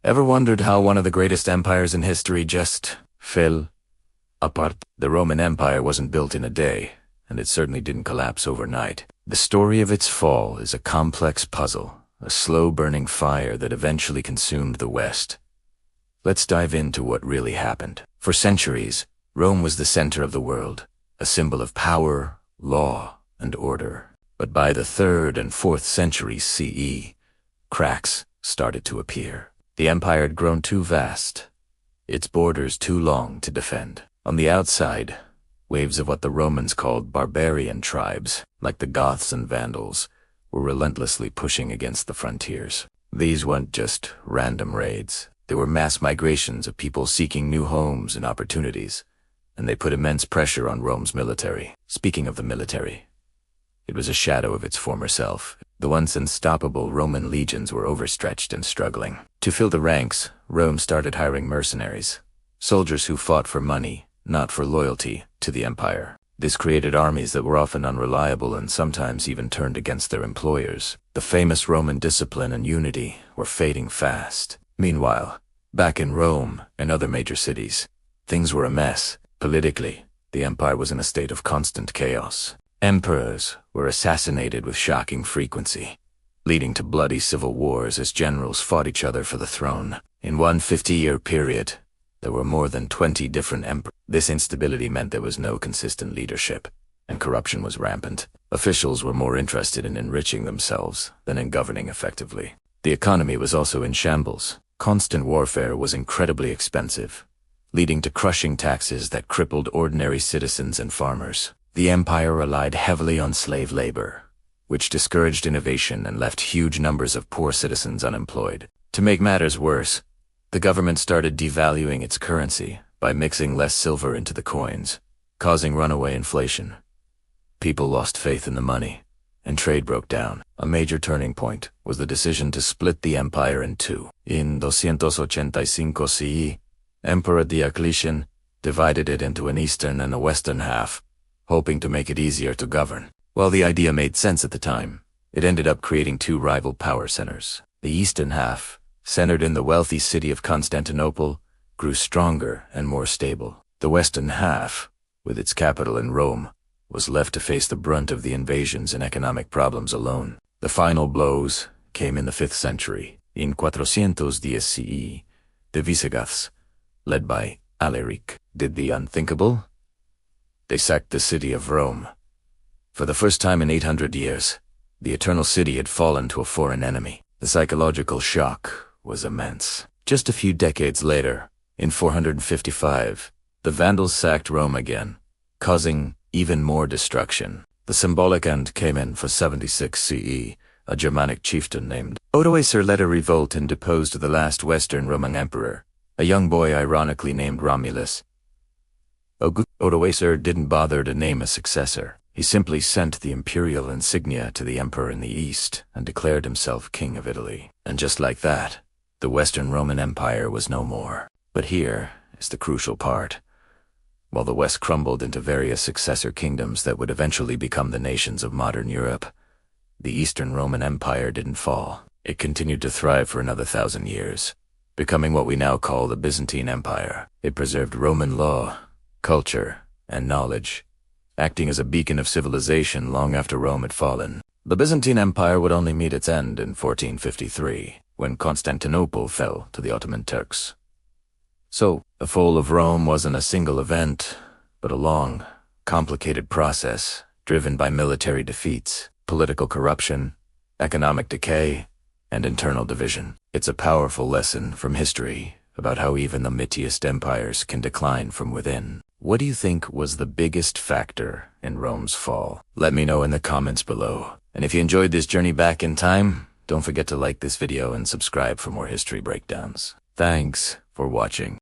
Ever wondered how one of the greatest empires in history just fell apart? The Roman Empire wasn't built in a day, and it certainly didn't collapse overnight. The story of its fall is a complex puzzle, a slow-burning fire that eventually consumed the West. Let's dive into what really happened. For centuries, Rome was the center of the world, a symbol of power, law, and order. But by the 3rd and 4th centuries CE, cracks started to appear. The empire had grown too vast, its borders too long to defend. On the outside, waves of what the Romans called barbarian tribes, like the Goths and Vandals, were relentlessly pushing against the frontiers. These weren't just random raids. They were mass migrations of people seeking new homes and opportunities, and they put immense pressure on Rome's military. Speaking of the military, it was a shadow of its former self. The once unstoppable Roman legions were overstretched and struggling. To fill the ranks, Rome started hiring mercenaries, soldiers who fought for money, not for loyalty to the empire. This created armies that were often unreliable and sometimes even turned against their employers. The famous Roman discipline and unity were fading fast. Meanwhile, back in Rome and other major cities, things were a mess. Politically, the empire was in a state of constant chaos. Emperors were assassinated with shocking frequency, leading to bloody civil wars as generals fought each other for the throne. In one 50-year period, there were more than 20 different emperors. This instability meant there was no consistent leadership, and corruption was rampant. Officials were more interested in enriching themselves than in governing effectively. The economy was also in shambles. Constant warfare was incredibly expensive, leading to crushing taxes that crippled ordinary citizens and farmers. The empire relied heavily on slave labor, which discouraged innovation and left huge numbers of poor citizens unemployed. To make matters worse, the government started devaluing its currency by mixing less silver into the coins, causing runaway inflation. People lost faith in the money, and trade broke down. A major turning point was the decision to split the empire in two. In 285 CE, Emperor Diocletian divided it into an eastern and a western half, hoping to make it easier to govern. While the idea made sense at the time, it ended up creating two rival power centers. The eastern half, centered in the wealthy city of Constantinople, grew stronger and more stable. The western half, with its capital in Rome, was left to face the brunt of the invasions and economic problems alone. The final blows came in the 5th century. In 410 CE, the Visigoths, led by Alaric, did the unthinkable. They sacked the city of Rome. For the first time in 800 years, the Eternal City had fallen to a foreign enemy. The psychological shock was immense. Just a few decades later, in 455, the Vandals sacked Rome again, causing even more destruction. The symbolic end came in for 76 CE. A Germanic chieftain named Odoacer led a revolt and deposed the last Western Roman emperor, a young boy ironically named Romulus. Odoacer didn't bother to name a successor. He simply sent the imperial insignia to the emperor in the east and declared himself king of Italy. And just like that, the Western Roman Empire was no more. But here is the crucial part. While the West crumbled into various successor kingdoms that would eventually become the nations of modern Europe, the Eastern Roman Empire didn't fall. It continued to thrive for another 1,000 years, becoming what we now call the Byzantine Empire. It preserved Roman law, culture, and knowledge, acting as a beacon of civilization long after Rome had fallen. The Byzantine Empire would only meet its end in 1453, when Constantinople fell to the Ottoman Turks. So, the fall of Rome wasn't a single event, but a long, complicated process driven by military defeats, political corruption, economic decay, and internal division. It's a powerful lesson from history about how even the mightiest empires can decline from within. What do you think was the biggest factor in Rome's fall? Let me know in the comments below. And if you enjoyed this journey back in time, don't forget to like this video and subscribe for more history breakdowns. Thanks for watching.